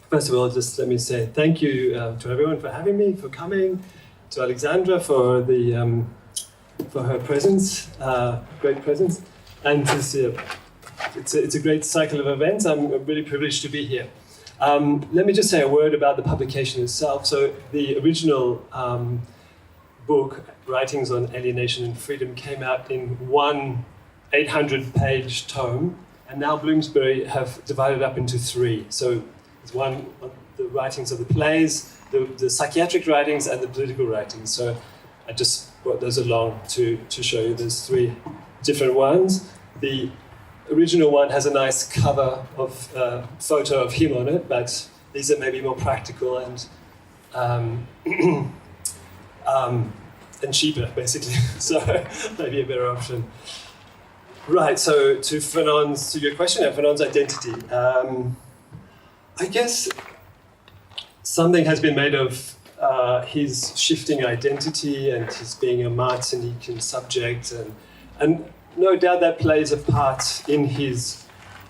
First of all, just let me say thank you to everyone for having me, for coming, to Aleksandra for her presence, great presence, and it's a great cycle of events. I'm really privileged to be here. Let me just say a word about the publication itself. So the original book, Writings on Alienation and Freedom, came out in one 800-page tome, and now Bloomsbury have divided it up into three. So there's one on the writings of the plays, the psychiatric writings, and the political writings. So I just brought those along to show you there's three different ones. The original one has a nice cover of photo of him on it, but these are maybe more practical and cheaper, basically. So maybe a better option. Right. So to your question, Fanon's identity. I guess something has been made of his shifting identity and his being a Martinican subject, and no doubt that plays a part in his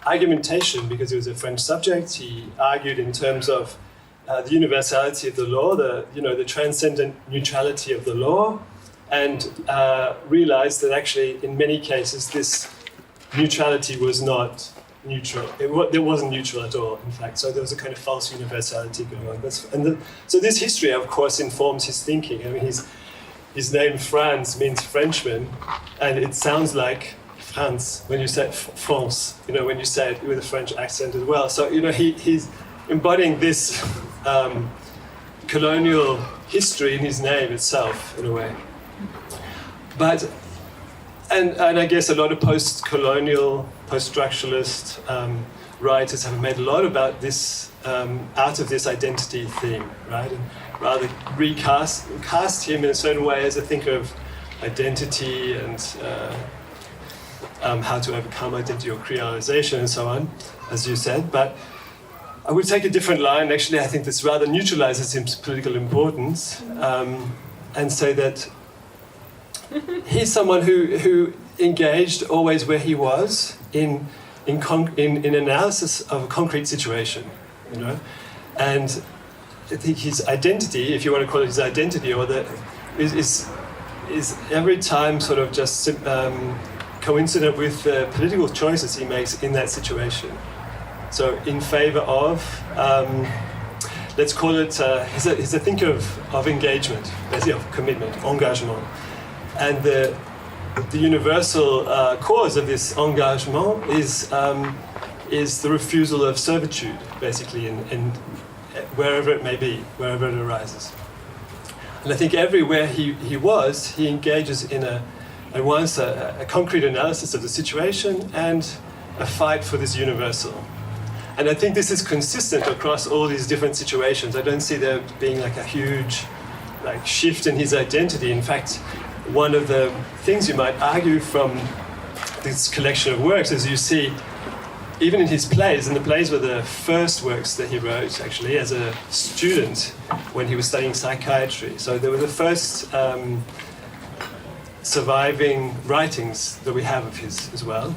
argumentation, because he was a French subject. He argued in terms of the universality of the law, the transcendent neutrality of the law, and realized that actually in many cases this neutrality was not neutral. It wasn't neutral at all, in fact. So there was a kind of false universality going on. So this history, of course, informs his thinking. I mean, his name Franz means Frenchman, and it sounds like France when you say France. When you say it with a French accent as well. So he's embodying this colonial history in his name itself, in a way. But and I guess a lot of post-colonial, post-structuralist writers have made a lot about this, out of this identity theme, right? And rather cast him in a certain way as a thinker of identity and how to overcome identity or creolization and so on, as you said. But I would take a different line. Actually, I think this rather neutralizes his political importance and say that he's someone who engaged always where he was in analysis of a concrete situation, and I think his identity, if you want to call it his identity, is every time sort of just coincident with the political choices he makes in that situation. So in favor of, let's call it, he's a thinker of engagement, basically of commitment, engagement. And the universal cause of this engagement is the refusal of servitude, basically, in wherever it may be, wherever it arises. And I think everywhere he was, he engages in a concrete analysis of the situation and a fight for this universal. And I think this is consistent across all these different situations. I don't see there being like a huge shift in his identity. In fact, one of the things you might argue from this collection of works is you see, even in his plays, and the plays were the first works that he wrote actually as a student when he was studying psychiatry. So they were the first surviving writings that we have of his as well.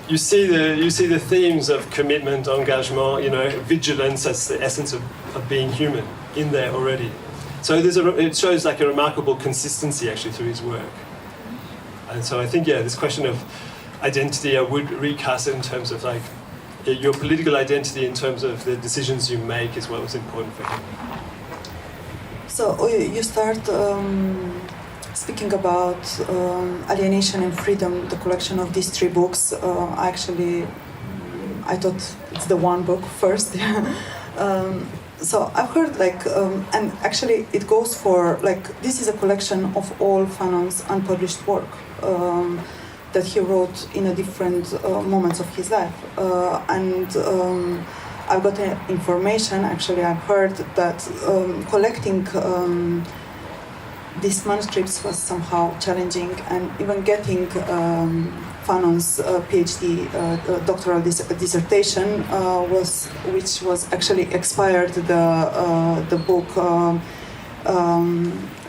You see the themes of commitment, engagement, vigilance as the essence of being human in there already. So it shows like a remarkable consistency actually through his work. And so I think, this question of identity, I would recast it in terms of your political identity in terms of the decisions you make is what was important for him. So you start speaking about Alienation and Freedom, the collection of these three books. I thought it's the one book first. So I've heard and actually it goes for this is a collection of all Fanon's unpublished work that he wrote in a different moments of his life. I've got information, actually I've heard that collecting these manuscripts was somehow challenging, and even getting Fanon's PhD doctoral dissertation which was actually expired, the book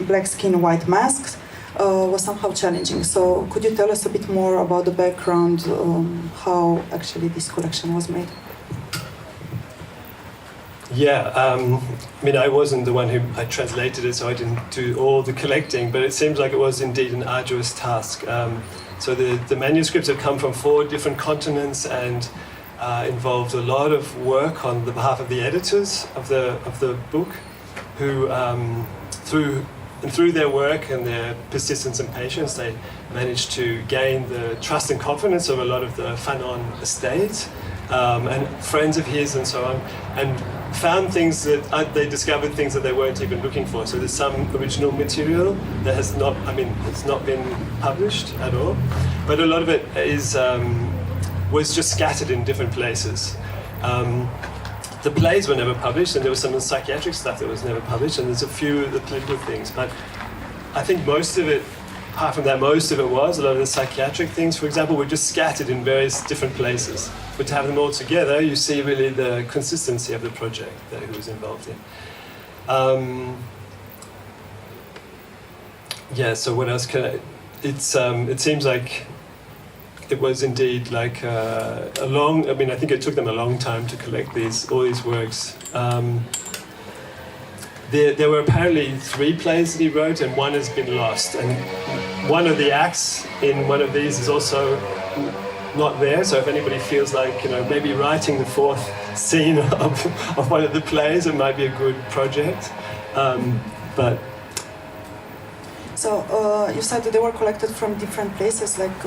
Black Skin, White Masks, was somehow challenging. So could you tell us a bit more about the background, how actually this collection was made? Yeah, I mean, I wasn't the one who I translated it, so I didn't do all the collecting, but it seems like it was indeed an arduous task. So the manuscripts have come from 4 different continents and involved a lot of work on the behalf of the editors of the book, who through their work and their persistence and patience, they managed to gain the trust and confidence of a lot of the Fanon estate and friends of his and so on, and found things that they discovered things that they weren't even looking for. So there's some original material that has not, it's not been published at all, but a lot of it was just scattered in different places. The plays were never published, and there was some of the psychiatric stuff that was never published, and there's a few of the political things. But I think most of it, apart from that, most of it was, a lot of the psychiatric things, for example, were just scattered in various different places. But to have them all together, you see really the consistency of the project that he was involved in. Yeah, so what else can I... it seems like it was indeed like I think it took them a long time to collect all these works. There were apparently 3 plays that he wrote, and one has been lost. And one of the acts in one of these is also not there. So if anybody feels like, maybe writing the 4th scene of one of the plays, it might be a good project. But so you said that they were collected from different places. Like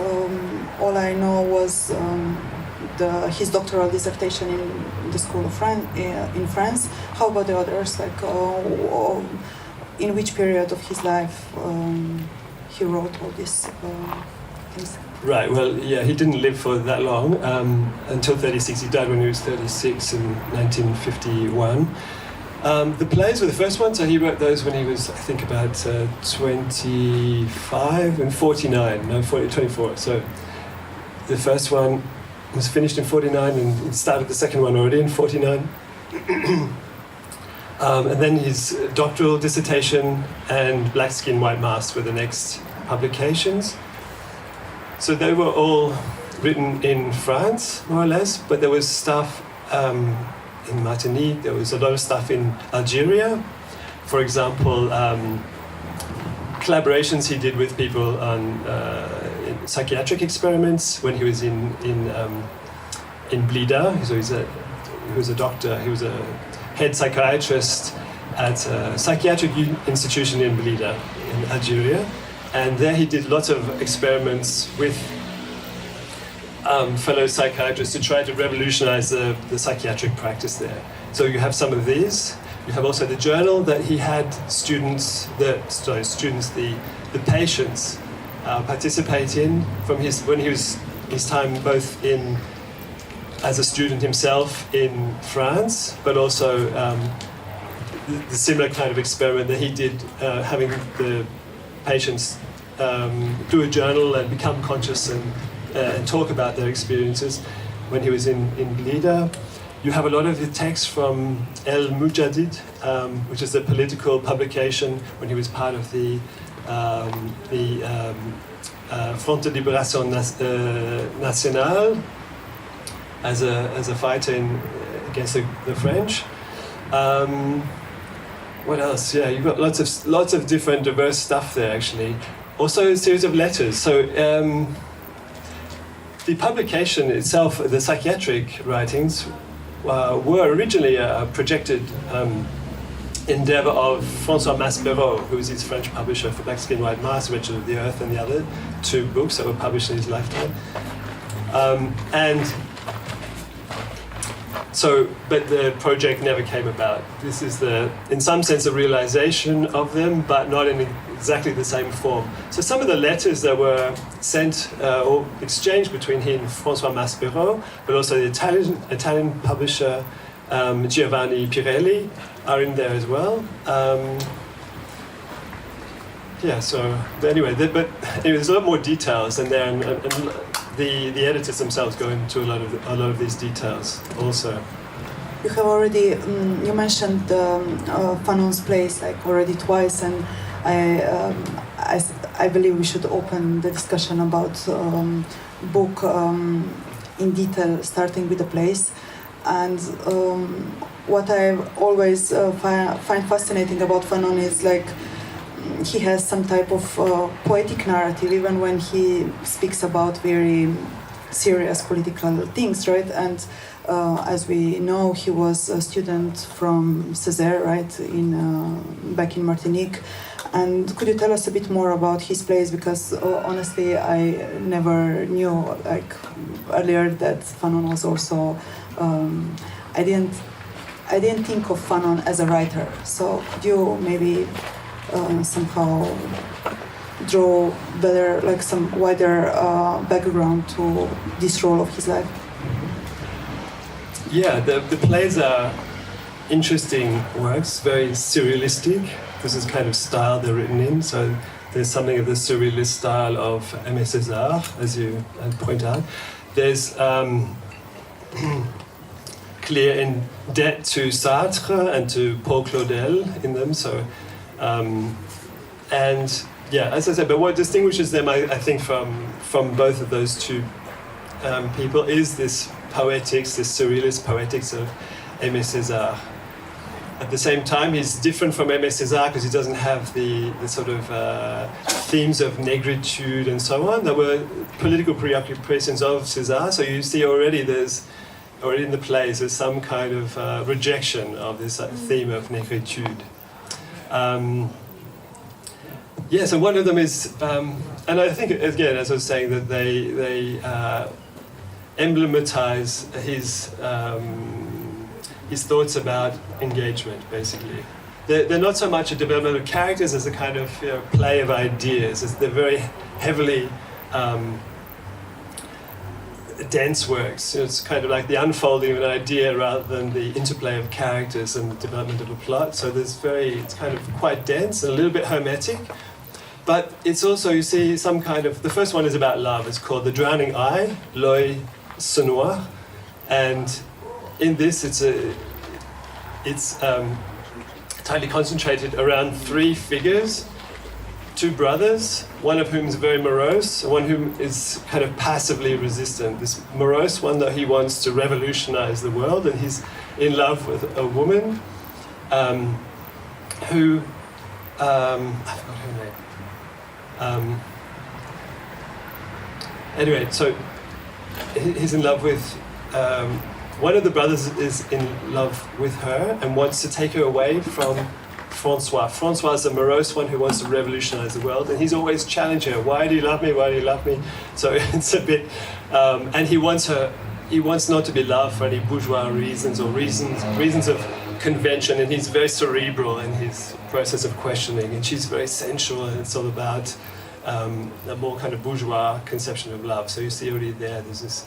all I know was his doctoral dissertation in the school of in France. How about the others? Like in which period of his life he wrote all these things? Right, well, yeah, he didn't live for that long, until 36. He died when he was 36 in 1951. The plays were the first one, so he wrote those when he was, I think, about 25 and 49, 24. So the first one was finished in 49, and he started the second one already in 49. And then his doctoral dissertation and Black Skin, White Mask were the next publications. So they were all written in France, more or less, but there was stuff in Martinique, there was a lot of stuff in Algeria. For example, collaborations he did with people on psychiatric experiments when he was in Blida. So he was a doctor, he was a head psychiatrist at a psychiatric institution in Blida, in Algeria. And there he did lots of experiments with fellow psychiatrists to try to revolutionize the psychiatric practice there. So you have some of these. You have also the journal that he had the patients participate in from when he was his time both as a student himself in France, but also the similar kind of experiment that he did, having the patients do a journal and become conscious and talk about their experiences when he was in Blida. You have a lot of the text from El Mujadid, which is a political publication when he was part of the Front de Libération Nationale as a fighter against the French. What else? Yeah, you've got lots of different diverse stuff there actually. Also a series of letters. So the publication itself, the psychiatric writings, were originally a projected endeavor of François Maspero, who was his French publisher for Black Skin, White Mask, Wretched of the Earth, and the other 2 books that were published in his lifetime. But the project never came about. This is in some sense, a realization of them, but not in exactly the same form. So some of the letters that were sent or exchanged between he and François Maspero, but also the Italian publisher Giovanni Pirelli are in there as well. There's a lot more details in there, and the editors themselves go into a lot of these details also. You have already you mentioned Fanon's plays already twice, and I believe we should open the discussion about book in detail, starting with the plays. And what I always find fascinating about Fanon is like he has some type of poetic narrative, even when he speaks about very serious political things, right? And as we know, he was a student from Césaire, right, back in Martinique. And could you tell us a bit more about his plays? Because honestly, I never knew, like earlier, that Fanon was also. I didn't think of Fanon as a writer. So could you maybe somehow draw better, like some wider background to this role of his life? Yeah, the plays are interesting works, very surrealistic. This is kind of style they're written in. So there's something of the surrealist style of Aimé Césaire, as you point out. There's clear in debt to Sartre and to Paul Claudel in them. So, and yeah, as I said, but what distinguishes them, I think, from both of those two people is this poetics, this surrealist poetics of Aimé Césaire. At the same time, he's different from Aimé Césaire because he doesn't have the sort of themes of negritude and so on. There were political preoccupations of Césaire, so you see already in the plays there's some kind of rejection of this theme of negritude. Yes, and one of them is, and I think again, as I was saying, that they emblematize his thoughts about engagement, basically. They're not so much a development of characters as a kind of play of ideas. They're very heavily dense works. It's kind of like the unfolding of an idea rather than the interplay of characters and the development of a plot. So it's kind of quite dense and a little bit hermetic. But it's also, you see, some kind of, the first one is about love. It's called The Drowning Eye, L'œil se noir. And in this, it's tightly concentrated around three figures, two brothers, one of whom is very morose, one whom is kind of passively resistant. This morose one, that he wants to revolutionize the world, and he's in love with a woman who, I forgot her name. Anyway, so he's in love with, one of the brothers is in love with her and wants to take her away from Francois. Francois is the morose one who wants to revolutionize the world, and he's always challenging her. Why do you love me? Why do you love me? So it's a bit, and he wants not to be loved for any bourgeois reasons or reasons of convention, and he's very cerebral in his process of questioning, and she's very sensual, and it's all about a more kind of bourgeois conception of love. So you see already there's this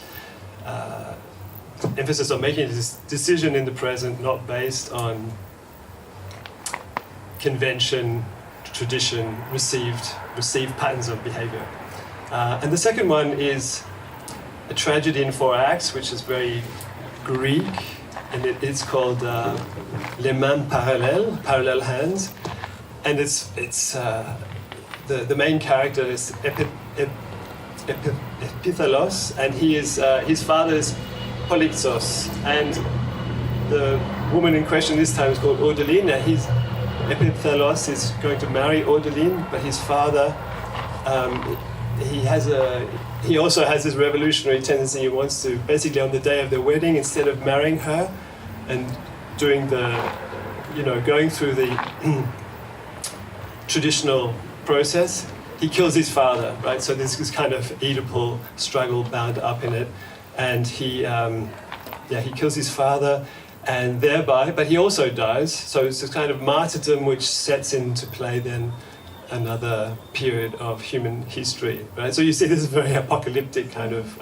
emphasis on making this decision in the present, not based on convention, tradition, received patterns of behavior. And the second one is a tragedy in 4 acts, which is very Greek, and it's called Les Mains Parallèles, Parallel Hands, and it's the main character is Epithalos, and he is his father is Polyxos, and the woman in question this time is called Audeline. Epithalos is going to marry Audeline, but his father, he also has this revolutionary tendency. He wants to, basically on the day of their wedding, instead of marrying her and doing going through the traditional process, he kills his father, right? So there's this kind of Oedipal struggle bound up in it, and he kills his father, and thereby, but he also dies. So it's a kind of martyrdom which sets into play then another period of human history, right? So you see, this is very apocalyptic kind of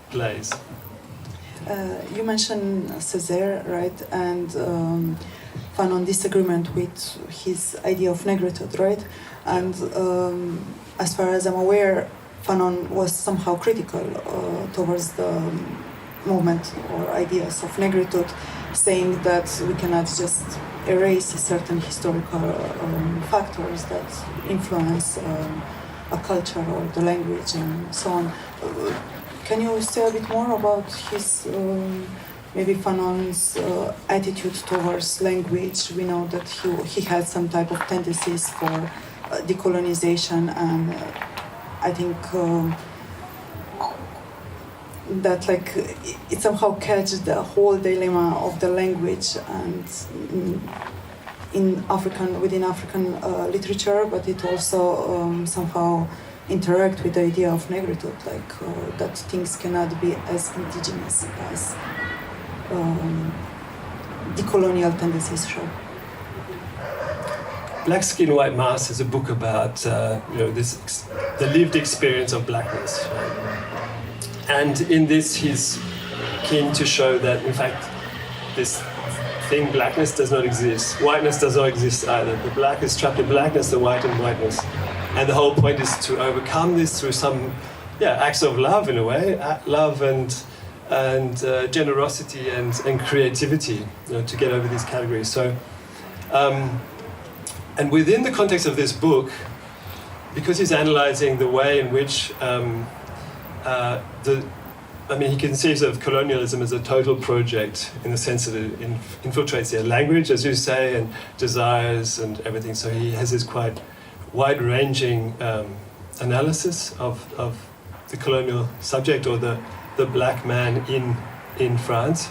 plays. You mentioned Césaire, right? And Fanon's disagreement with his idea of negritude, right? And as far as I'm aware, Fanon was somehow critical towards the movement or ideas of negritude, saying that we cannot just erase certain historical factors that influence a culture or the language and so on. Can you say a bit more about his maybe Fanon's attitude towards language. We know that he had some type of tendencies for decolonization, and I think that like it somehow catches the whole dilemma of the language and within African literature, but it also somehow interact with the idea of negritude, like that things cannot be as indigenous as decolonial tendencies show. Black Skin, White Mask is a book about the lived experience of blackness, right? And in this, he's keen to show that, in fact, this thing, blackness, does not exist. Whiteness does not exist either. The black is trapped in blackness, the white in whiteness. And the whole point is to overcome this through some acts of love, in a way, love and generosity and creativity, to get over these categories. So, and within the context of this book, because he's analyzing the way in which he conceives of colonialism as a total project in the sense that it infiltrates their language, as you say, and desires and everything. So he has this quite wide-ranging analysis of the colonial subject, or the black man in France,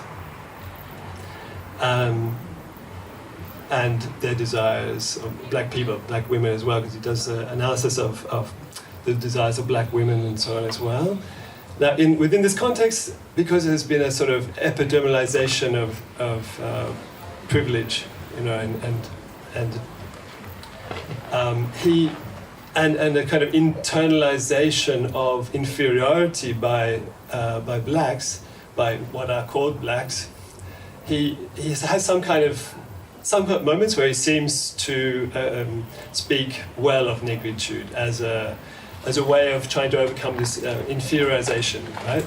and their desires of black people, black women as well, because he does the analysis of the desires of black women and so on as well. Now, within this context, because there's been a sort of epidermalization of privilege, and a kind of internalization of inferiority by blacks, by what are called blacks, he has some moments where he seems to speak well of negritude as a way of trying to overcome this inferiorization, right?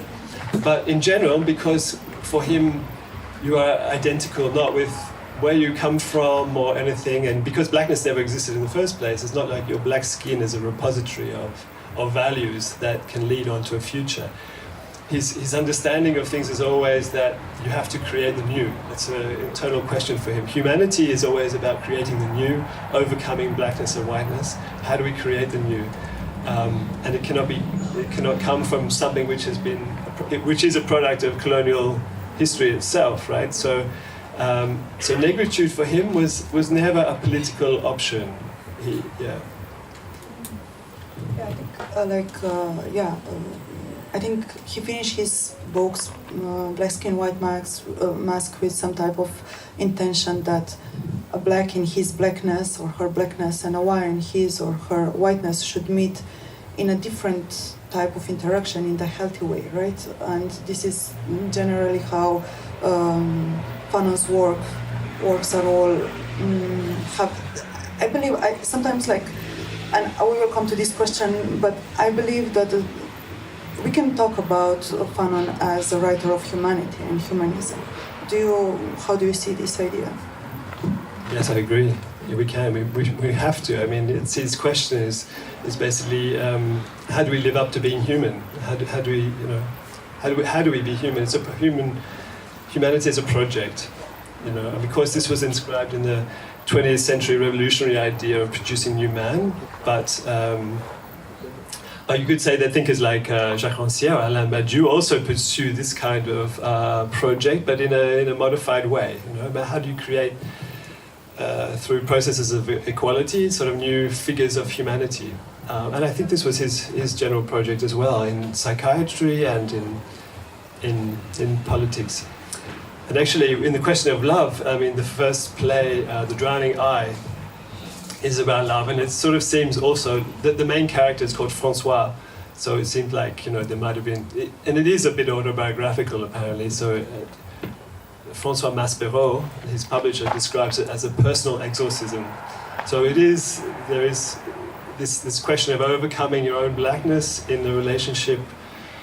But in general, because for him you are identical not with where you come from or anything, and because blackness never existed in the first place, it's not like your black skin is a repository of values that can lead on to a future. His understanding of things is always that you have to create the new. It's an internal question for him. Humanity is always about creating the new, overcoming blackness and whiteness. How do we create the new? And it cannot come from something which is a product of colonial history itself, right? So negritude for him was never a political option. I think he finished his books, Black Skin, White Mask, with some type of intention that a black in his blackness or her blackness and a white in his or her whiteness should meet in a different type of interaction in the healthy way, right? And this is generally how Fanon's works are all I believe, sometimes and I will come to this question, but I believe that we can talk about Fanon as a writer of humanity and humanism. How do you see this idea? Yes, I agree. Yeah, we can. We have to. I mean, his question is basically how do we live up to being human? How do we be human? It's humanity is a project, and because this was inscribed in the 20th century revolutionary idea of producing new man, but you could say that thinkers like Jacques Rancière or Alain Badiou also pursue this kind of project, but in a modified way. About how do you create through processes of equality, sort of new figures of humanity. And I think this was his general project as well, in psychiatry and in politics. And actually, in the question of love, I mean, the first play, The Drowning Eye, is about love, and it sort of seems also that the main character is called François, so it seemed like, there might have been, and it is a bit autobiographical apparently, so François Maspero, his publisher, describes it as a personal exorcism. So there is this question of overcoming your own blackness in the relationship,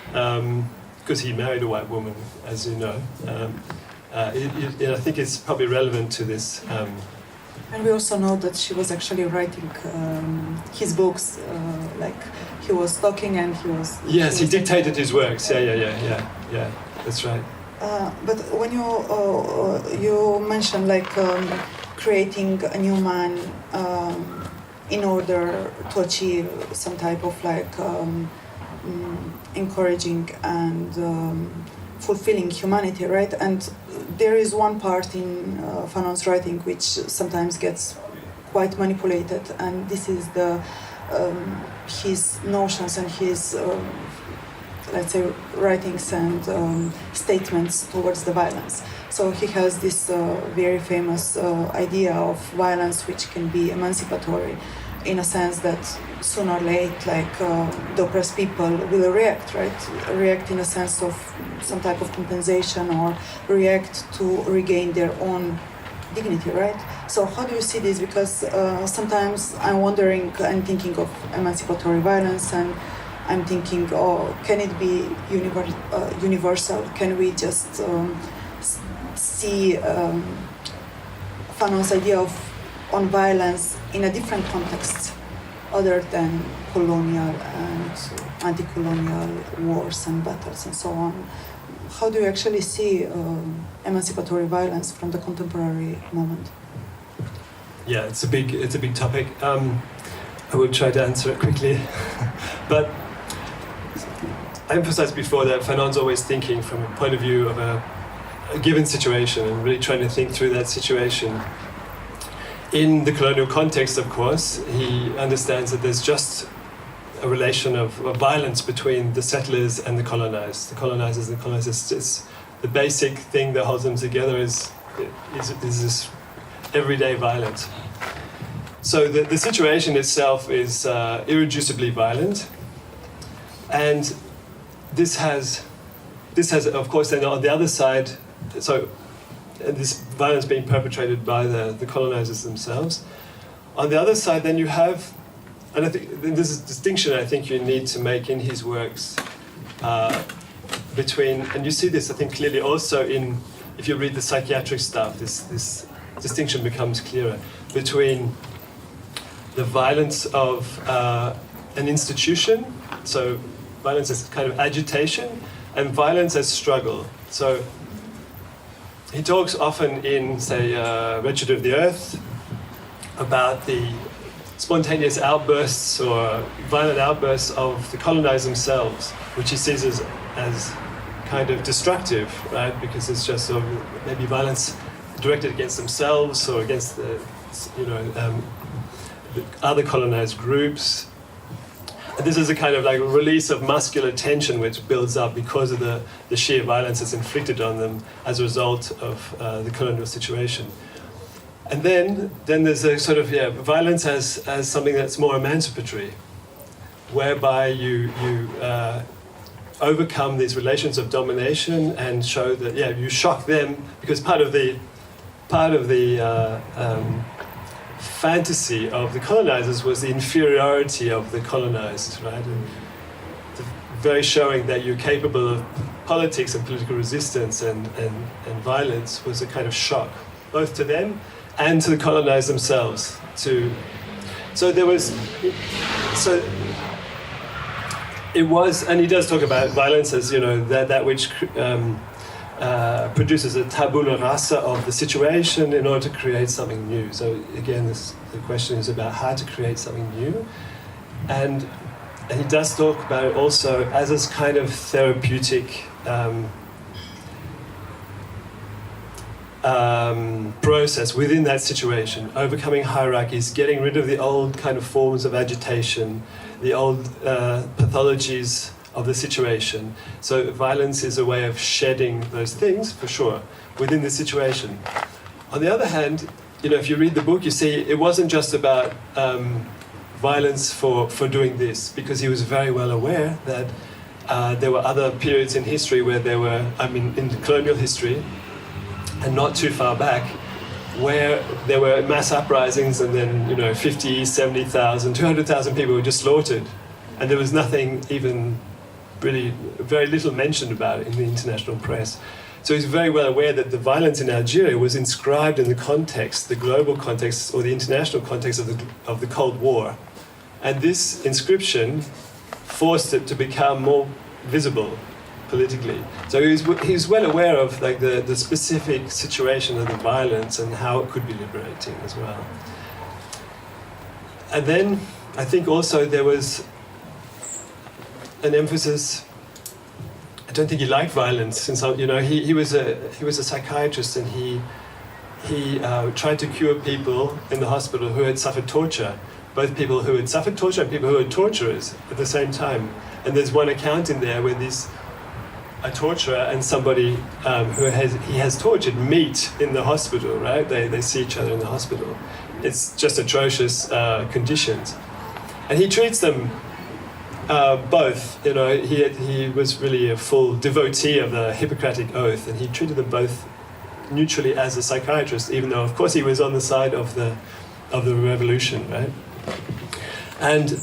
because he married a white woman, as you know. I think it's probably relevant to this. And we also know that she was actually writing his books, he was talking and he was... Yes, he dictated his works, yeah, that's right. But when you mentioned like creating a new man in order to achieve some type of like encouraging and fulfilling humanity, right? And there is one part in Fanon's writing which sometimes gets quite manipulated, and this is the his notions and his let's say writings and statements towards the violence. So he has this very famous idea of violence which can be emancipatory, in a sense that sooner or later, like the oppressed people will react, right? React in a sense of some type of compensation, or react to regain their own dignity, right? So how do you see this? Because sometimes I'm wondering and thinking of emancipatory violence, and I'm thinking, oh, can it be universal? Can we just see Fanon's idea on violence in a different context other than colonial and anti-colonial wars and battles and so on? How do you actually see emancipatory violence from the contemporary moment? Yeah, it's a big topic. I will try to answer it quickly, but I emphasized before that Fanon's always thinking from a point of view of a given situation, and really trying to think through that situation. In the colonial context, of course, he understands that there's just a relation of violence between the settlers and the colonized. The colonizers and the colonizers. It's the basic thing that holds them together is this everyday violence. So the situation itself is irreducibly violent, and this has, of course, then on the other side, so this violence being perpetrated by the colonizers themselves. On the other side, then you have, and I think this is a distinction I think you need to make in his works between, and you see this I think clearly also in, if you read the psychiatric stuff, this distinction becomes clearer between the violence of an institution, so violence as kind of agitation, and violence as struggle. So he talks often in, say, Wretched of the Earth about the spontaneous outbursts or violent outbursts of the colonized themselves, which he sees as kind of destructive, right? Because it's just sort of maybe violence directed against themselves or against the other colonized groups. And this is a kind of like release of muscular tension which builds up because of the sheer violence that's inflicted on them as a result of the colonial situation. And then there's a sort of violence as something that's more emancipatory, whereby you overcome these relations of domination and show that you shock them, because part of the fantasy of the colonizers was the inferiority of the colonized, right? And very showing that you're capable of politics and political resistance and violence was a kind of shock, both to them and to the colonized themselves. It was, and he does talk about violence as that which produces a tabula rasa of the situation in order to create something new. So again, the question is about how to create something new, and he does talk about it also as this kind of therapeutic process within that situation, overcoming hierarchies, getting rid of the old kind of forms of agitation, the old pathologies of the situation. So violence is a way of shedding those things, for sure, within the situation. On the other hand, if you read the book, you see it wasn't just about violence for doing this, because he was very well aware that there were other periods in history where there were, in colonial history, and not too far back, where there were mass uprisings and then, 50, 70,000, 200,000 people were just slaughtered. And there was nothing even really, very little mentioned about it in the international press. So he's very well aware that the violence in Algeria was inscribed in the context, the global context or the international context of the Cold War. And this inscription forced it to become more visible, politically. So he was well aware of like the specific situation of the violence and how it could be liberating as well. And then I think also there was an emphasis. I don't think he liked violence, since he was a psychiatrist, and he tried to cure people in the hospital who had suffered torture, both people who had suffered torture and people who were torturers at the same time. And there's one account in there where a torturer and somebody who he has tortured meet in the hospital, right? They see each other in the hospital. It's just atrocious conditions. And he treats them both. He was really a full devotee of the Hippocratic Oath, and he treated them both neutrally as a psychiatrist, even though, of course, he was on the side of the revolution, right? And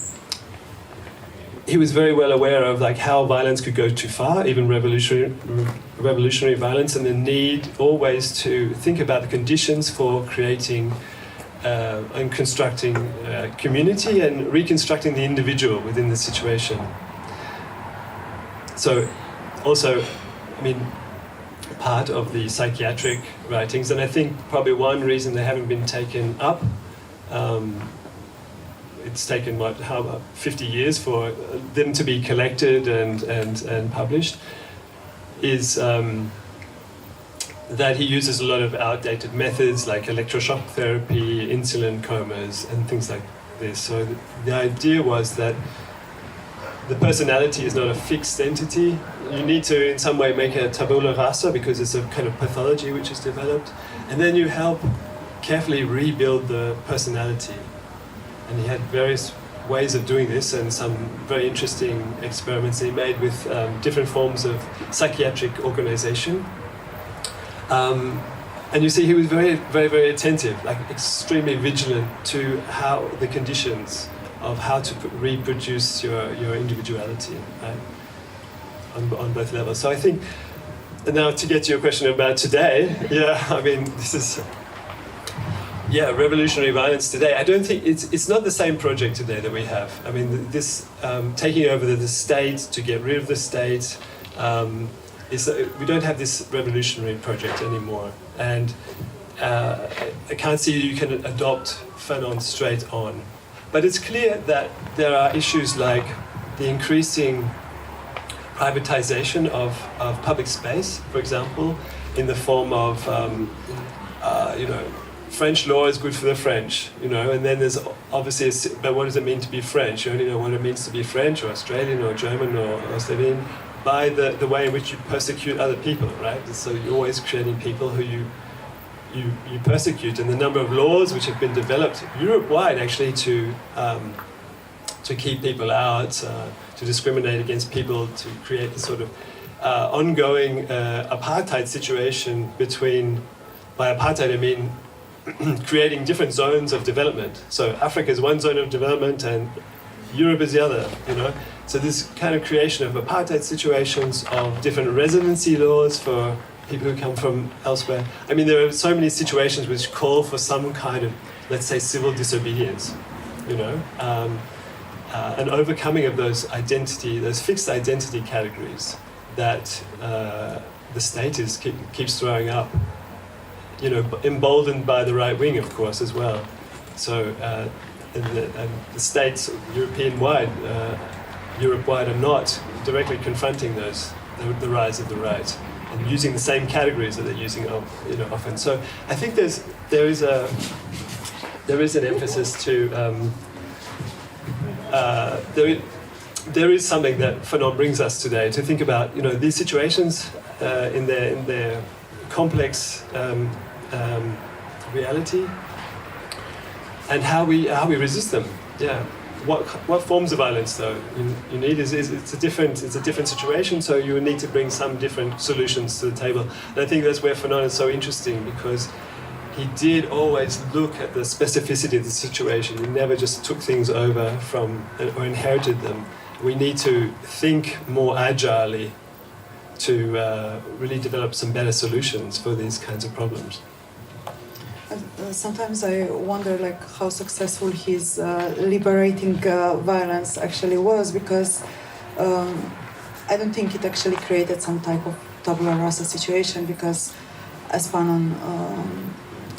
he was very well aware of like how violence could go too far, even revolutionary violence, and the need always to think about the conditions for creating and constructing community and reconstructing the individual within the situation. So, also, I mean, part of the psychiatric writings, and I think probably one reason they haven't been taken up. It's taken 50 years for them to be collected and published, is that he uses a lot of outdated methods like electroshock therapy, insulin comas, and things like this. So the idea was that the personality is not a fixed entity. You need to in some way make a tabula rasa, because it's a kind of pathology which is developed, and then you help carefully rebuild the personality. And he had various ways of doing this, and some very interesting experiments he made with different forms of psychiatric organization. And you see he was very, very, very attentive, like extremely vigilant to how the conditions of how to reproduce your individuality, right? On both levels. So I think, and now to get to your question about today, I mean, this is... revolutionary violence today. I don't think it's not the same project today that we have. I mean, this taking over the state to get rid of the state we don't have this revolutionary project anymore. And I can't see you can adopt Fanon straight on. But it's clear that there are issues like the increasing privatization of public space, for example, in the form of French law is good for the French, and then there's obviously, but what does it mean to be French? You only know what it means to be French or Australian or German or Slovene by the way in which you persecute other people, right? So you're always creating people who you persecute, and the number of laws which have been developed Europe-wide actually to keep people out, to discriminate against people, to create a sort of ongoing apartheid situation between, by apartheid I mean creating different zones of development. So Africa is one zone of development and Europe is the other, So this kind of creation of apartheid situations, of different residency laws for people who come from elsewhere. I mean, there are so many situations which call for some kind of, let's say, civil disobedience, an overcoming of those fixed identity categories that the state keeps throwing up. Emboldened by the right wing, of course, as well. So, and the states, Europe-wide, are not directly confronting the rise of the right and using the same categories that they're using, often. So, I think there is an emphasis to there is something that Fanon brings us today to think about, these situations in their complex reality, and how we resist them. What forms of violence though you need is it's a different situation, so you need to bring some different solutions to the table. And I think that's where Fanon is so interesting, because he did always look at the specificity of the situation. He never just took things over from or inherited them. We need to think more agilely to really develop some better solutions for these kinds of problems. Sometimes I wonder how successful his liberating violence actually was, because I don't think it actually created some type of tabula rasa situation, because as Fanon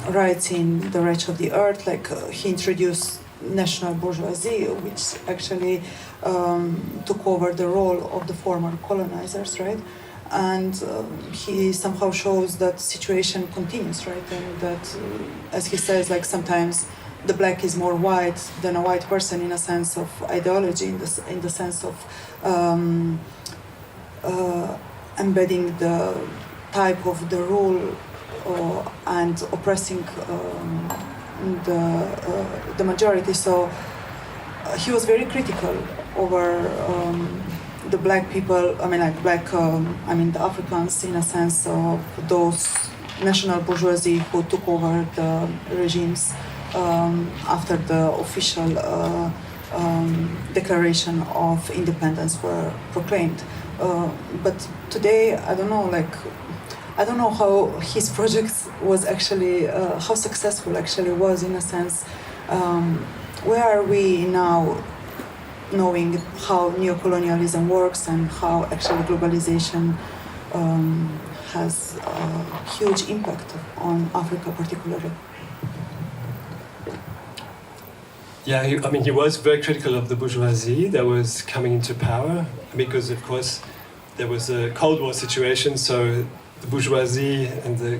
writes in The Wretch of the Earth, like he introduced national bourgeoisie, which actually took over the role of the former colonizers, right? And he somehow shows that situation continues, right? And that, as he says, like sometimes the black is more white than a white person in a sense of ideology, in the sense of embedding the type of the rule and oppressing the majority. So he was very critical over the black people, I mean the Africans, in a sense of those national bourgeoisie who took over the regimes after the official declaration of independence were proclaimed. But today, I don't know how his project was actually, how successful actually was, in a sense. Where are we now, knowing how neocolonialism works and how actually globalization has a huge impact on Africa particularly? Yeah, he was very critical of the bourgeoisie that was coming into power, because, of course, there was a Cold War situation, so the bourgeoisie and the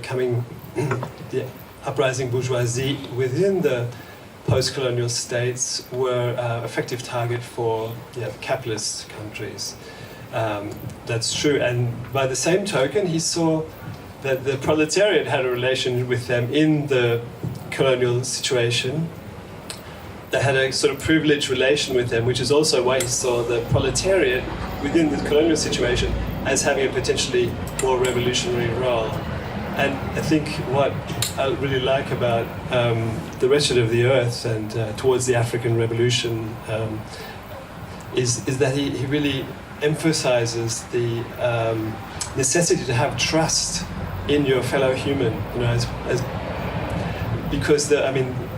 uprising bourgeoisie within the post-colonial states were effective target for capitalist countries. That's true, and by the same token, he saw that the proletariat had a relation with them in the colonial situation. They had a sort of privileged relation with them, which is also why he saw the proletariat within the colonial situation as having a potentially more revolutionary role. And I think what I really like about The Wretched of the Earth and towards the African Revolution is that he really emphasizes the necessity to have trust in your fellow human, because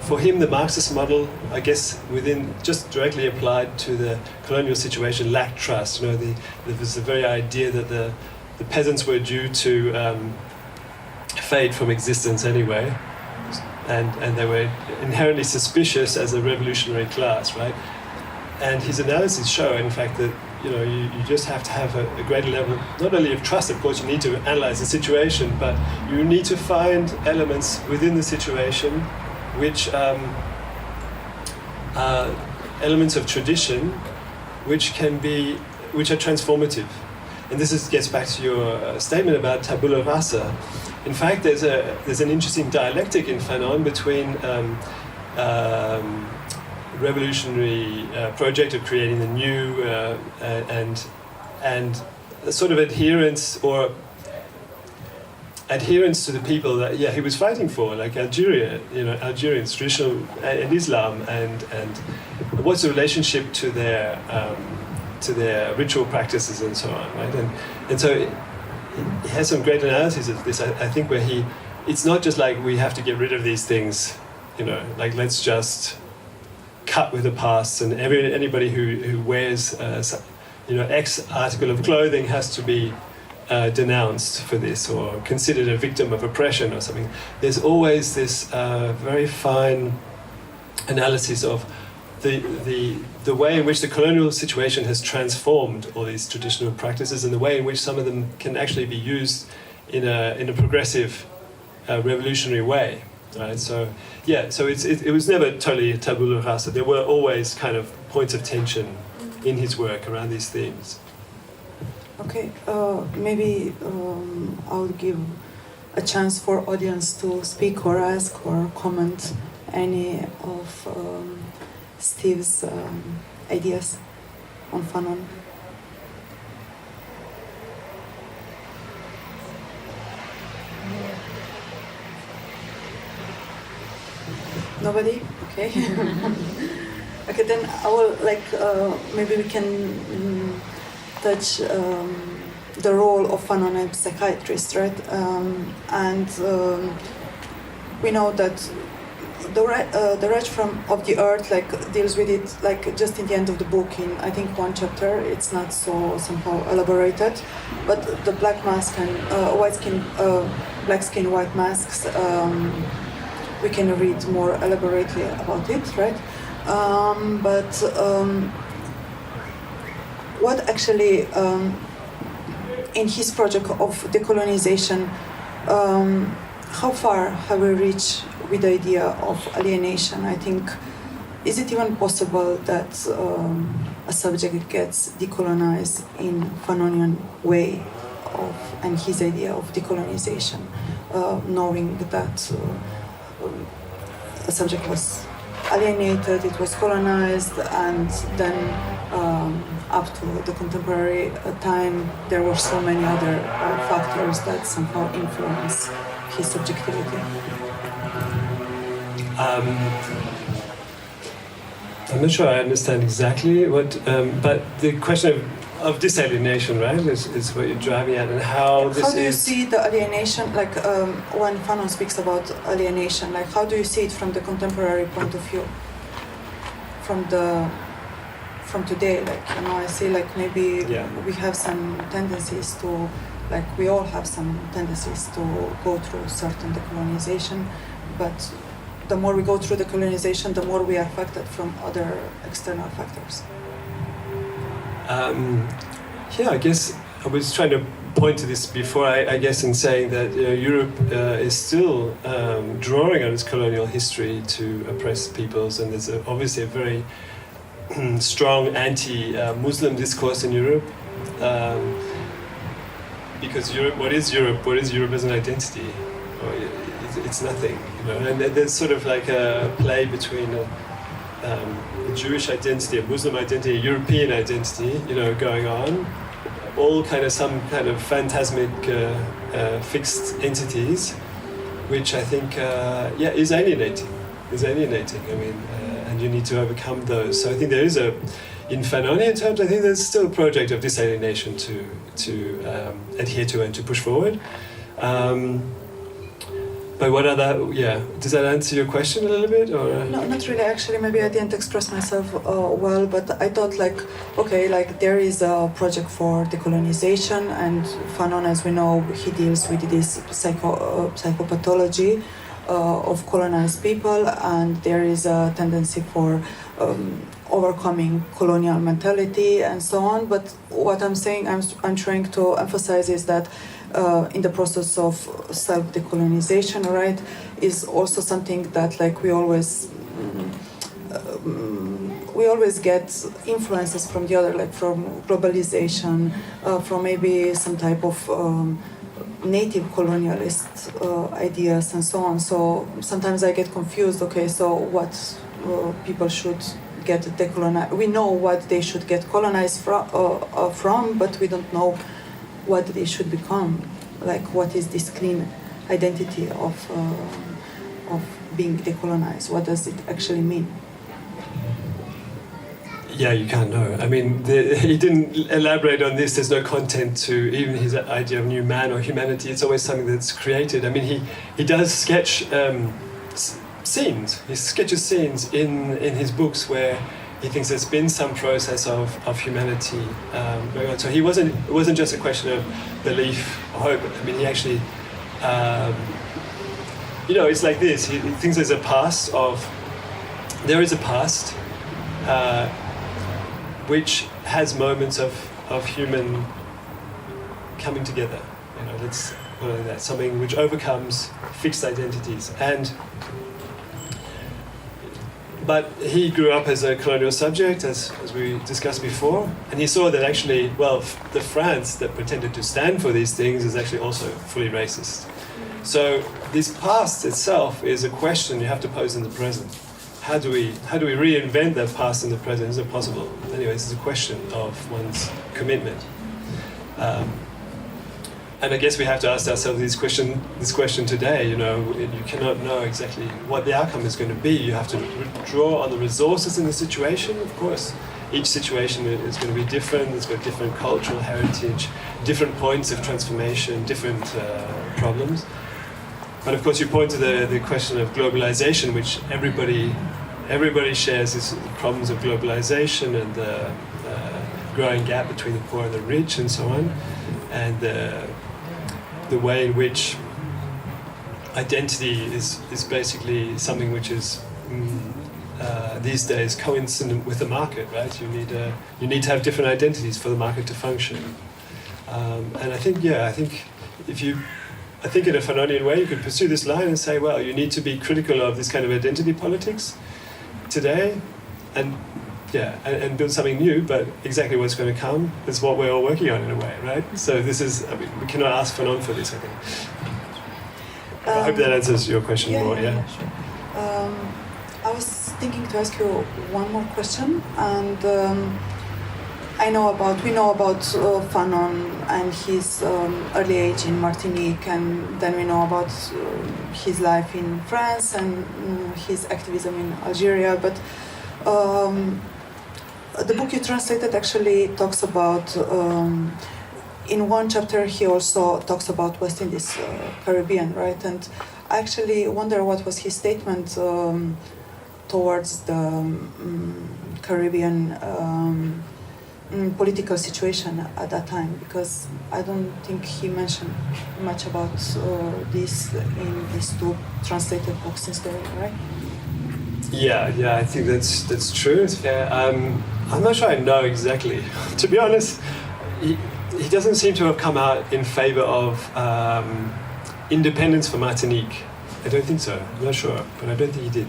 for him, the Marxist model, I guess, just directly applied to the colonial situation, lacked trust. There was the very idea that the peasants were due to fade from existence anyway, and they were inherently suspicious as a revolutionary class, right? And his analyses show, in fact, that you just have to have a greater level, not only of trust, of course, you need to analyze the situation, but you need to find elements within the situation which elements of tradition which are transformative. And this gets back to your statement about tabula rasa. In fact, there's an interesting dialectic in Fanon between revolutionary project of creating the new and a sort of adherence to the people that he was fighting for, like Algeria, Algerians, traditional and Islam, and what's the relationship to their ritual practices and so on, right? And so he has some great analyses of this. I think where it's not just like we have to get rid of these things, like let's just cut with the past, and anybody who wears X article of clothing has to be denounced for this or considered a victim of oppression or something. There's always this very fine analysis of the way in which the colonial situation has transformed all these traditional practices, and the way in which some of them can actually be used in a progressive, revolutionary way. Right? So it was never totally tabula rasa. There were always kind of points of tension in his work around these themes. Okay, maybe I'll give a chance for audience to speak or ask or comment any of Steve's ideas on Fanon. Nobody? Okay. Okay, then I will maybe we can touch the role of Fanon as psychiatrist, right? And we know that the Wretch of the Earth like deals with it like just in the end of the book in I think one chapter. It's not so somehow elaborated, but the black mask and black skin, white masks. We can read more elaborately about it, right? What actually in his project of decolonization, how far have we reached with the idea of alienation? I think, is it even possible that a subject gets decolonized in Fanonian way and his idea of decolonization, knowing that a subject was alienated, it was colonized, and then up to the contemporary time, there were so many other factors that somehow influence his subjectivity. I'm not sure I understand exactly what, but the question of disalienation, right, is what you're driving at, and how this is... How do you see the alienation, like when Fanon speaks about alienation, like how do you see it from the contemporary point of view? From today, like, you know, I see like maybe we have some tendencies to, like we all have some tendencies to go through certain decolonization, but the more we go through the colonization, the more we are affected from other external factors. I guess I was trying to point to this before, I guess, in saying that Europe is still drawing on its colonial history to oppress peoples, and there's obviously a very strong anti-Muslim discourse in Europe, because Europe, what is Europe? What is Europe as an identity? It's nothing, you know. And there's sort of like a play between a Jewish identity, a Muslim identity, a European identity, you know, going on, all kind of some kind of phantasmic fixed entities, which I think is alienating. I mean, and you need to overcome those. So I think there is in Fanonian terms, I think there's still a project of disalienation to adhere to and to push forward. But what other, does that answer your question a little bit? Or? No, not really, actually. Maybe I didn't express myself well, but I thought like, okay, like there is a project for decolonization, and Fanon, as we know, he deals with this psychopathology of colonized people, and there is a tendency for overcoming colonial mentality and so on. But what I'm saying, I'm trying to emphasize is that in the process of self-decolonization, right, is also something that like we always get influences from the other, like from globalization, from maybe some type of native colonialist ideas and so on. So sometimes I get confused, okay, so what people should get decolonized, we know what they should get colonized from, but we don't know what they should become, like what is this clean identity of being decolonized? What does it actually mean? Yeah, you can't know. I mean, he didn't elaborate on this. There's no content to even his idea of new man or humanity. It's always something that's created. I mean, he does sketch scenes. He sketches scenes in his books where he thinks there's been some process of humanity going on. So it wasn't just a question of belief or hope. I mean, he actually, it's like this. He thinks there is a past which has moments of human coming together. You know, let's call it that. Something which overcomes fixed identities. But he grew up as a colonial subject, as we discussed before, and he saw that actually, the France that pretended to stand for these things is actually also fully racist. So this past itself is a question you have to pose in the present. How do we reinvent that past in the present? Is it possible? Anyway, this is a question of one's commitment. And I guess we have to ask ourselves this question today. You know, you cannot know exactly what the outcome is going to be. You have to draw on the resources in the situation. Of course, each situation is going to be different. It's got different cultural heritage, different points of transformation, different problems. But of course, you point to the question of globalization, which everybody shares these problems of globalization and the growing gap between the poor and the rich and so on, and the way in which identity is basically something which is these days coincident with the market, right? You need to have different identities for the market to function. And I think in a Fanonian way, you could pursue this line and say, well, you need to be critical of this kind of identity politics today, and build something new. But exactly what's going to come is what we're all working on in a way, right? So this is, I mean, we cannot ask Fanon for this, I think. I hope that answers your question more. Yeah. Sure. I was thinking to ask you one more question, and we know about Fanon and his early age in Martinique, and then we know about his life in France and his activism in Algeria. But the book you translated actually talks about, in one chapter he also talks about West Indies, Caribbean, right? And I actually wonder what was his statement towards the Caribbean political situation at that time, because I don't think he mentioned much about this in these two translated books instead, right? Yeah, I think that's true. I'm not sure I know exactly. To be honest, he doesn't seem to have come out in favor of independence for Martinique. I don't think so. I'm not sure, but I don't think he did.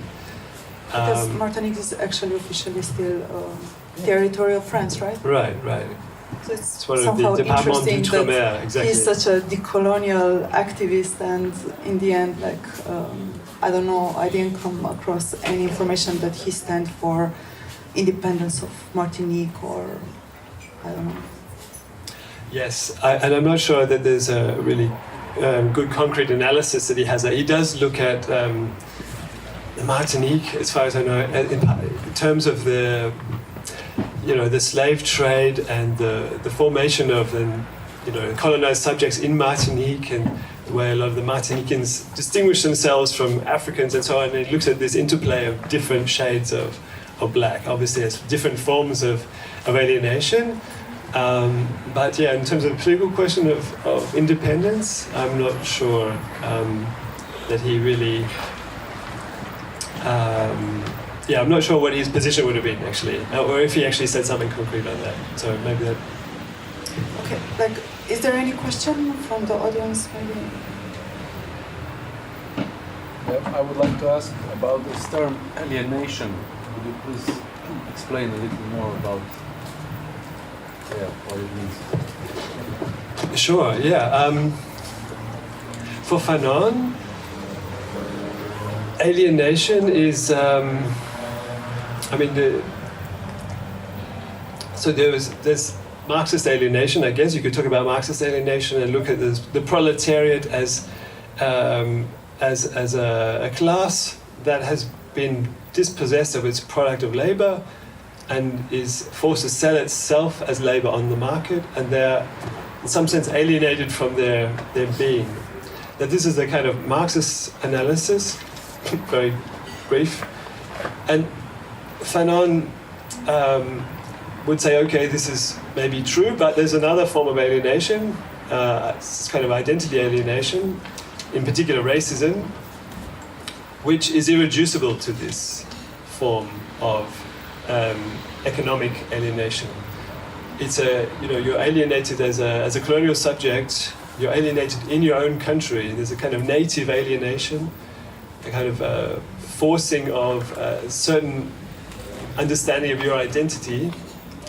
Because Martinique is actually officially still territory of France, right? Right. So it's one of somehow the Départements interesting d'Outre-mer, that exactly. he's such a decolonial activist, and in the end, like, I don't know, I didn't come across any information that he stands for independence of Martinique, or I don't know. Yes, and I'm not sure that there's a really good concrete analysis that he has. He does look at Martinique, as far as I know, in terms of the slave trade and the formation of colonized subjects in Martinique, and the way a lot of the Martinicans distinguish themselves from Africans and so on. And he looks at this interplay of different shades of black, obviously as different forms of alienation. But yeah, in terms of the political question of independence, I'm not sure that he really... I'm not sure what his position would have been, actually, or if he actually said something concrete on that. So maybe that... Okay, is there any question from the audience, maybe? I would like to ask about this term alienation. Could you please explain a little more about what it means? Sure, yeah. For Fanon, alienation is, so there's Marxist alienation, I guess. You could talk about Marxist alienation and look at the proletariat as a class that has been dispossessed of its product of labor and is forced to sell itself as labor on the market, and they're in some sense alienated from their being. That this is a kind of Marxist analysis, very brief, and Fanon would say, okay, this is maybe true, but there's another form of alienation, it's kind of identity alienation, in particular racism, which is irreducible to this form of economic alienation. It's you're alienated as a colonial subject, you're alienated in your own country, there's a kind of native alienation, a kind of forcing of a certain understanding of your identity,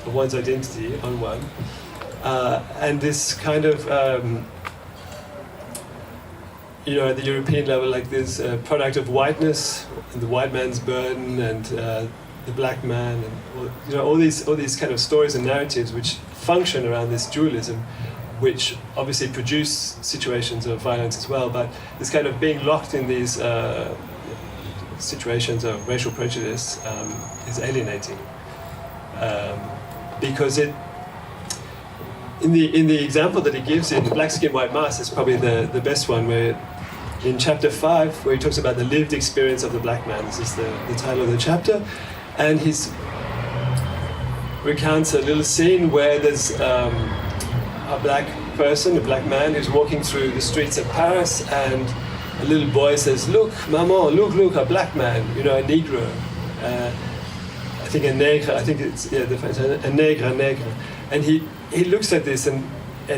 of one's identity on one, and this kind of, at the European level, like this product of whiteness, and the white man's burden, and the black man, and all these kind of stories and narratives which function around this dualism, which obviously produce situations of violence as well, but this kind of being locked in these situations of racial prejudice is alienating, because in the example that he gives in Black Skin, White Mask is probably the best one, where in chapter 5, where he talks about the lived experience of the black man. This is the title of the chapter. And he recounts a little scene where there's a black person, a black man, who's walking through the streets of Paris, and a little boy says, "Look, maman, look, a black man, you know, a negro." I think a nègre, I think it's, yeah, a nègre. And he looks at this and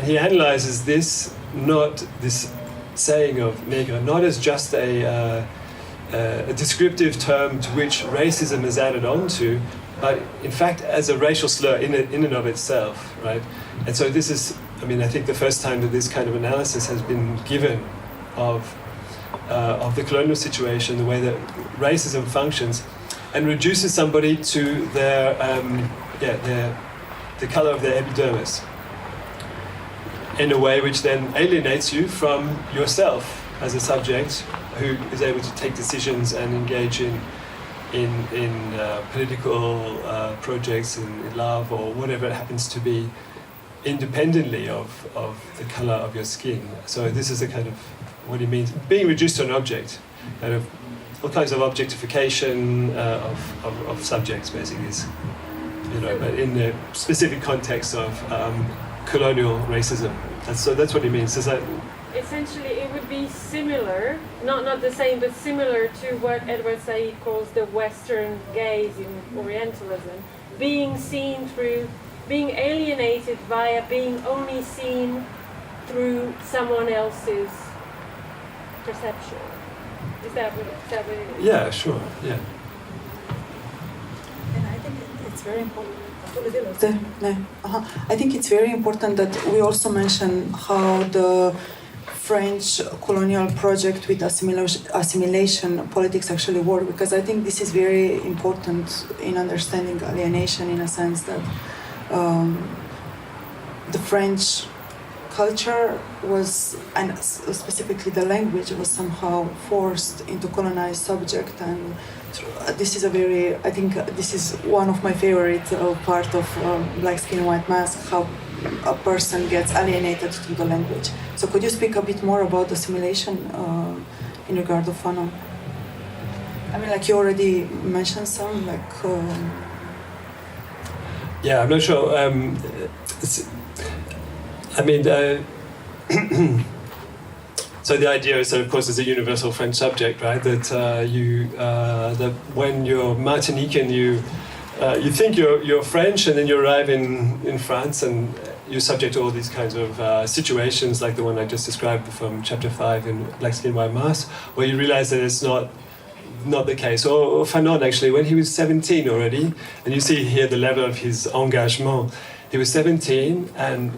he analyzes this, not this saying of nègre, not as just a descriptive term to which racism is added onto, but in fact as a racial slur in and of itself, right? And so this is, I mean, I think the first time that this kind of analysis has been given of the colonial situation, the way that racism functions, and reduces somebody to the color of their epidermis, in a way which then alienates you from yourself as a subject who is able to take decisions and engage in political projects, in love or whatever it happens to be, independently of the color of your skin. So this is a kind of what he means, being reduced to an object, kind of all kinds of objectification of subjects, basically, is, you know, but in the specific context of colonial racism. That's what he means. Does that? Essentially, it would be similar, not the same, but similar to what Edward Said calls the Western gaze in Orientalism, being seen through, being alienated via being only seen through someone else's perception. Is that what it is? Yeah, sure. Yeah. And I think it's very important. I think it's very important that we also mention how the French colonial project with assimilation politics actually work, because I think this is very important in understanding alienation, in a sense that the French culture was, and specifically the language, was somehow forced into colonized subject, and this is a very, I think this is one of my favorite part of Black Skin, White Mask, how a person gets alienated to the language. So could you speak a bit more about assimilation in regard of Fanon? I mean, like you already mentioned some, like... Yeah, I'm not sure. So the idea is that, of course, it's a universal French subject, right? That that when you're Martinican, you think you're French, and then you arrive in France, and you're subject to all these kinds of situations, like the one I just described from chapter 5 in Black Skin, White Mask, where you realize that it's not the case. Or Fanon, actually, when he was 17 already, and you see here the level of his engagement. He was 17, and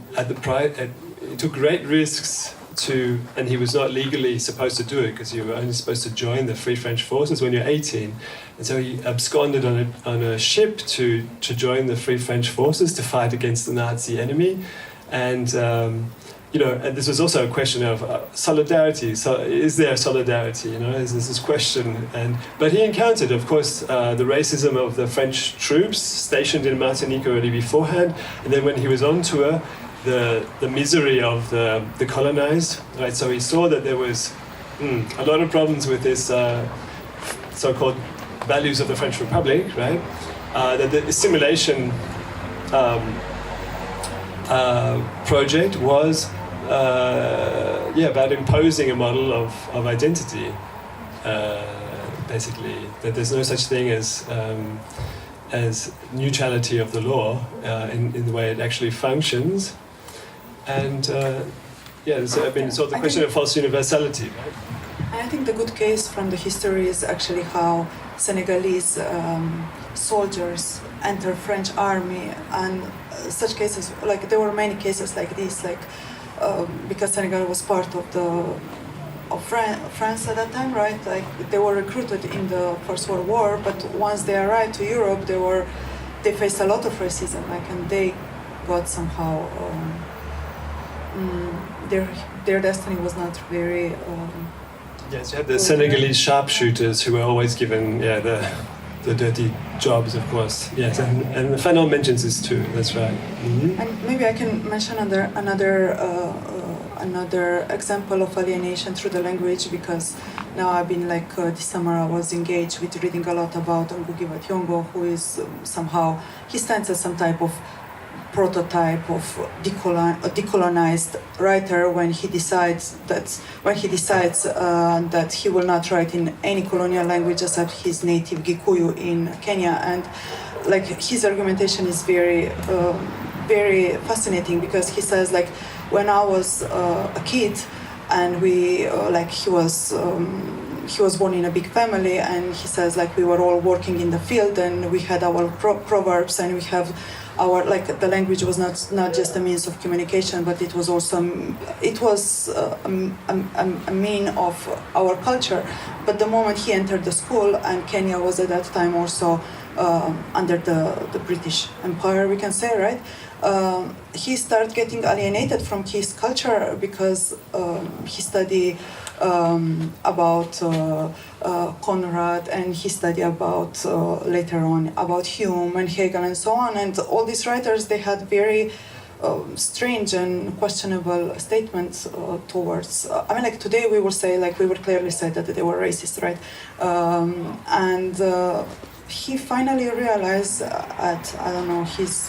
he took great risks and he was not legally supposed to do it, because you were only supposed to join the Free French Forces when you're 18. And so he absconded on a ship to join the Free French Forces to fight against the Nazi enemy. And and this was also a question of solidarity. So is there solidarity? Is this question? But he encountered, of course, the racism of the French troops stationed in Martinique already beforehand. And then when he was on tour, the misery of the colonized. Right. So he saw that there was a lot of problems with this so-called values of the French Republic. Right. That the assimilation project was about imposing a model of identity, basically, that there's no such thing as neutrality of the law in the way it actually functions, and it's sort of the question of false universality, right? And I think the good case from the history is actually how Senegalese soldiers enter French army, and such cases, like there were many cases like this, like because Senegal was part of France at that time, right? Like they were recruited in the First World War, but once they arrived to Europe, they faced a lot of racism, and they got somehow their destiny was not very. Yes, you had the Senegalese sharpshooters who were always given the dirty jobs, of course. Yes, and Fanon mentions this too. That's right. Mm-hmm. And maybe I can mention another another example of alienation through the language, because now I've been like this summer I was engaged with reading a lot about Ngugi wa Thiong'o, who is somehow, he stands as some type of prototype of decolonized writer when he decides that he will not write in any colonial language except his native Gikuyu in Kenya. And like his argumentation is very very fascinating, because he says like, when I was a kid and we he was born in a big family, and he says like we were all working in the field and we had our proverbs, and we have our, like, the language was not just a means of communication, but it was also a mean of our culture. But the moment he entered the school, and Kenya was at that time also under the British Empire, we can say, right? He started getting alienated from his culture, because he studied about Conrad, and he studied about later on about Hume and Hegel and so on. And all these writers, they had very strange and questionable statements towards. I mean, like today we will say, like we would clearly say that they were racist, right? He finally realized at, I don't know,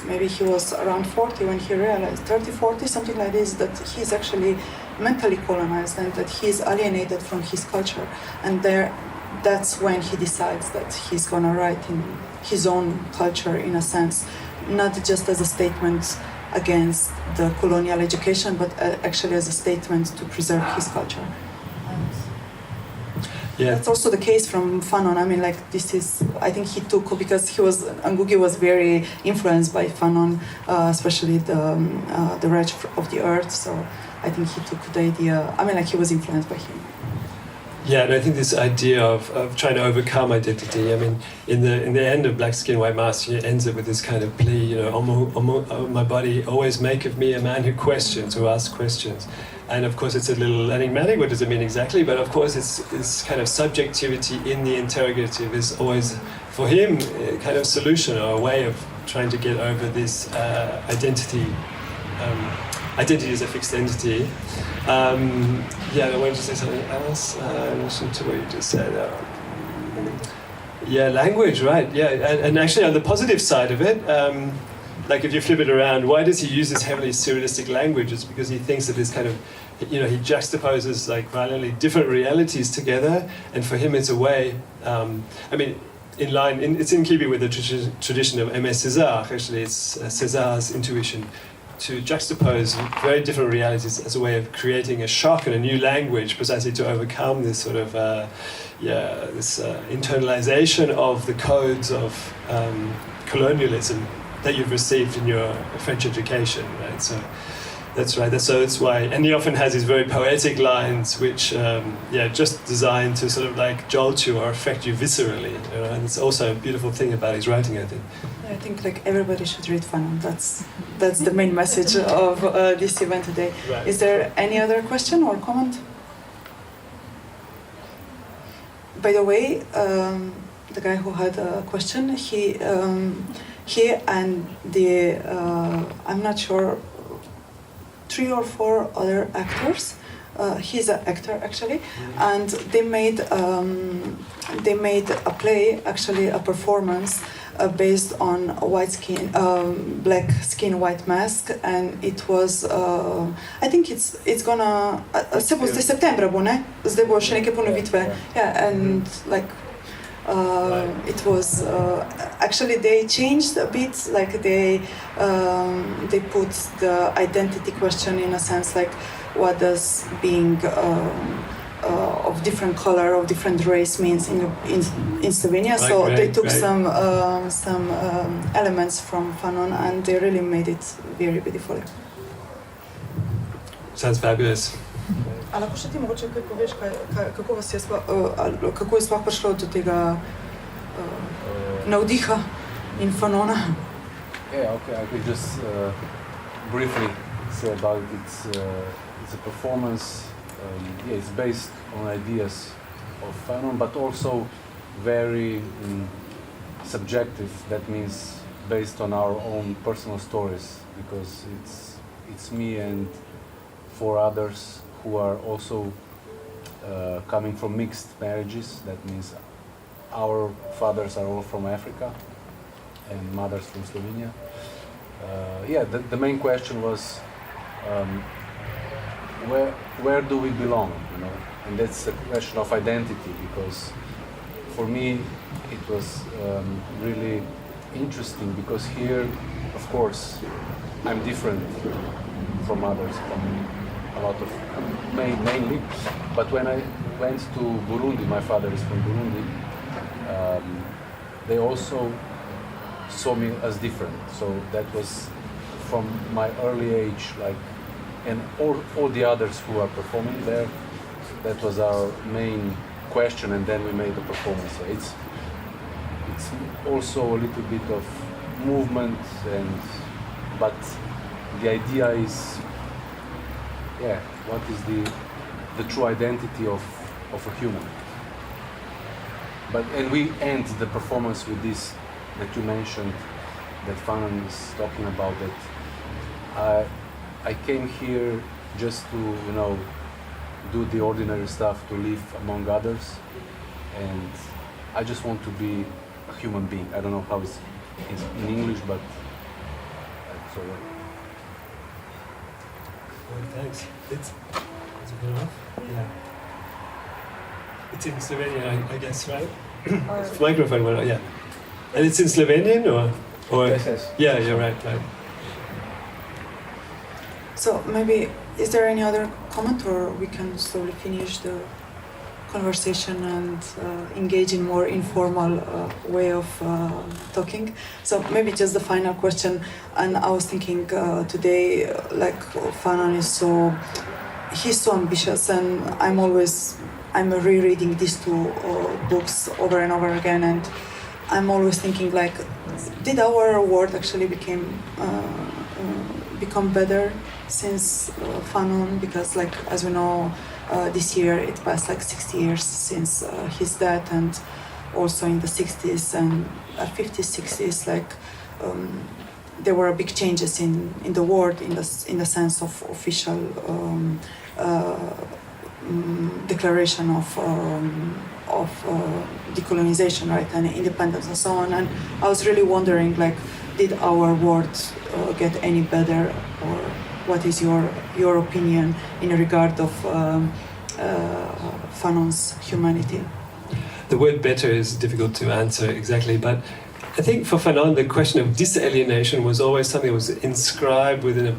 maybe he was around 40 when he realized, 30, 40, something like this, that he's actually mentally colonized and that he's alienated from his culture. And that's when he decides that he's gonna write in his own culture, in a sense, not just as a statement against the colonial education, but actually as a statement to preserve his culture. Yeah. That's also the case from Fanon. I mean, like, this is, I think he took, because Ngugi was very influenced by Fanon, especially the Rage of the Earth. So I think he took the idea, I mean, like, he was influenced by him. Yeah, and I think this idea of trying to overcome identity, I mean, in the end of Black Skin, White Mask, he ends it with this kind of plea, you know, my body, always make of me a man who questions, who asks questions. And of course it's a little enigmatic, what does it mean exactly? But of course it's kind of subjectivity in the interrogative is always, for him, a kind of solution or a way of trying to get over this identity. Identity is a fixed entity. I wanted to say something else in addition to what you just said. Language, right, and actually on the positive side of it, like if you flip it around, why does he use this heavily surrealistic language? It's because he thinks that this kind of, you know, he juxtaposes like violently different realities together, and for him it's a way, I mean, it's in keeping with the tradition of Aimé Césaire, actually, it's César's intuition to juxtapose very different realities as a way of creating a shock and a new language, precisely to overcome this sort of, internalization of the codes of colonialism that you've received in your French education, right? So that's right. That's why, and he often has these very poetic lines, which, just designed to sort of like jolt you or affect you viscerally. You know? And it's also a beautiful thing about his writing, I think. I think like everybody should read Fanon. That's the main message of this event today. Right. Is there any other question or comment? By the way, the guy who had a question, he and I'm not sure, 3 or 4 other actors. He's an actor actually, and they made a play, actually a performance based on black skin, white mask, and it was. I think it's gonna. Se bo zdaj septembra bo, ne? Zdaj bo še neke ponovitve. Yeah, and like. It was actually they changed a bit, like they put the identity question in a sense, like what does being of different color, of different race means in Slovenia. So they took some elements from Fanon and they really made it very beautifully. Sounds fabulous. A lahko še ti mogoče kaj poveš, kako je sploh prišlo do tega navdiha in Fanona? Yeah, okay, I could just briefly say about it. It's a performance, it's based on ideas of Fanon, but also very subjective. That means based on our own personal stories, because it's me and 4 others who are also coming from mixed marriages. That means our fathers are all from Africa and mothers from Slovenia. The main question was where do we belong, you know? And that's a question of identity, because for me it was really interesting, because here, of course, I'm different from others, from a lot of, mainly, but when I went to Burundi, my father is from Burundi, they also saw me as different. So that was from my early age, like, and all the others who are performing there, that was our main question, and then we made the performance. So it's also a little bit of movement, but the idea is, what is the true identity of a human? And we end the performance with this that you mentioned, that Fanon is talking about, that I came here just to, you know, do the ordinary stuff, to live among others, and I just want to be a human being. I don't know how it's in English, but so. Well, thanks. It's good enough. Yeah. It's in Slovenian, I guess, right? Microphone, well, yeah. And it's in Slovenian, or? Yes. Yeah, you're right. So maybe, is there any other comment, or we can slowly finish the conversation and engage in more informal way of talking? So maybe just the final question. And I was thinking today, like, Fanon he's so ambitious, and I'm rereading these 2 books over and over again, and I'm always thinking, like, did our world actually become better since Fanon? Because, like, as we know, this year it passed like 60 years since his death, and also in the 60s and 50s, 60s, like, there were big changes in the world in the sense of official declaration of decolonization, right, and independence and so on. And I was really wondering, like, did our world get any better, or what is your opinion in regard of Fanon's humanity? The word better is difficult to answer exactly, but I think for Fanon the question of disalienation was always something that was inscribed within a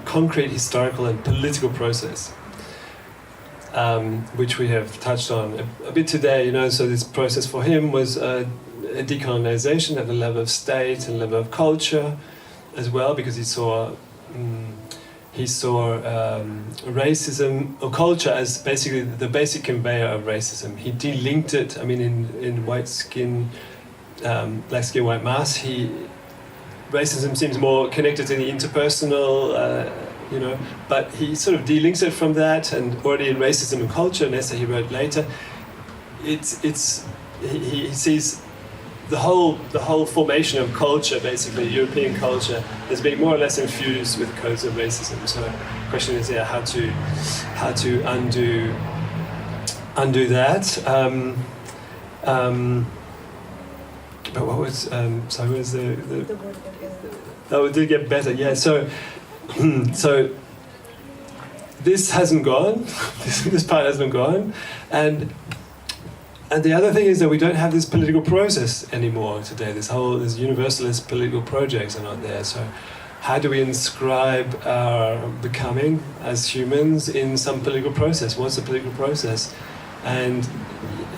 concrete historical and political process, which we have touched on a bit today. You know, so this process for him was a decolonization at the level of state and level of culture as well, because he saw racism or culture as basically the basic conveyor of racism. He delinked it. I mean, in white skin, black skin, white mass, racism seems more connected to the interpersonal, you know, but he sort of delinks it from that. And already in Racism and Culture, an essay he wrote later, he sees the whole formation of culture, basically European culture, as being more or less infused with codes of racism. So the question is, how to undo that. But what was sorry? What was the oh, it did get better. Yeah. So this hasn't gone. This part hasn't gone, and the other thing is that we don't have this political process anymore today. This universalist political projects are not there. So how do we inscribe our becoming as humans in some political process? What's the political process? And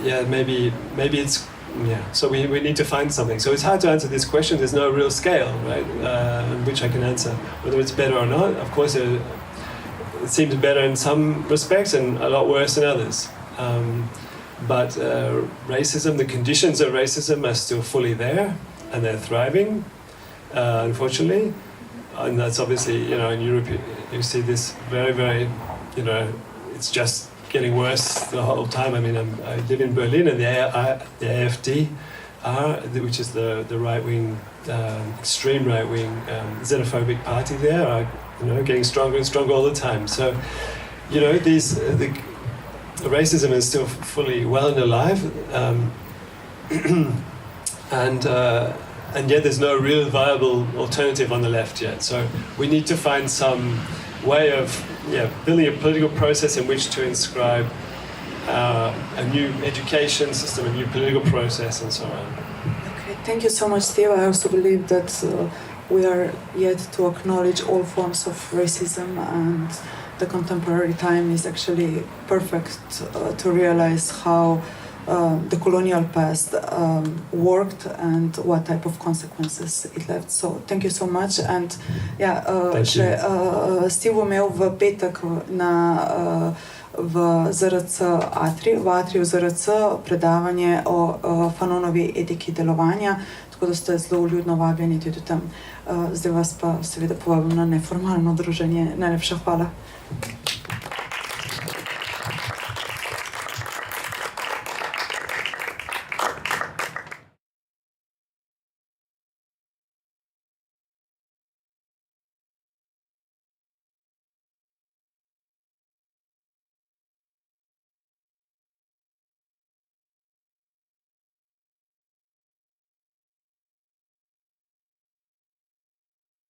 maybe it's. Yeah, so we need to find something. So it's hard to answer this question. There's no real scale, right, on which I can answer whether it's better or not. Of course, it seems better in some respects and a lot worse in others. But racism, the conditions of racism are still fully there, and they're thriving, unfortunately. And that's obviously, you know, in Europe you see this very, very, you know, it's just getting worse the whole time. I mean, I live in Berlin, and the AfD, which is the right-wing, extreme right-wing, xenophobic party there, are getting stronger and stronger all the time. So, the racism is still fully well and alive, and yet there's no real viable alternative on the left yet. So we need to find some way of building a political process in which to inscribe a new education system, a new political process, and so on. Okay, thank you so much, Steve. I also believe that we are yet to acknowledge all forms of racism, and the contemporary time is actually perfect to realize how the colonial past worked and what type of consequences it left. So thank you so much. And Steve imel v petek v ZRC v Atriju ZRC predavanje o Fanonovi etiki delovanja, tako da ste zelo vljudno vabljeni tudi tam. Zdaj vas pa seveda povabim na neformalno druženje. Najlepša hvala.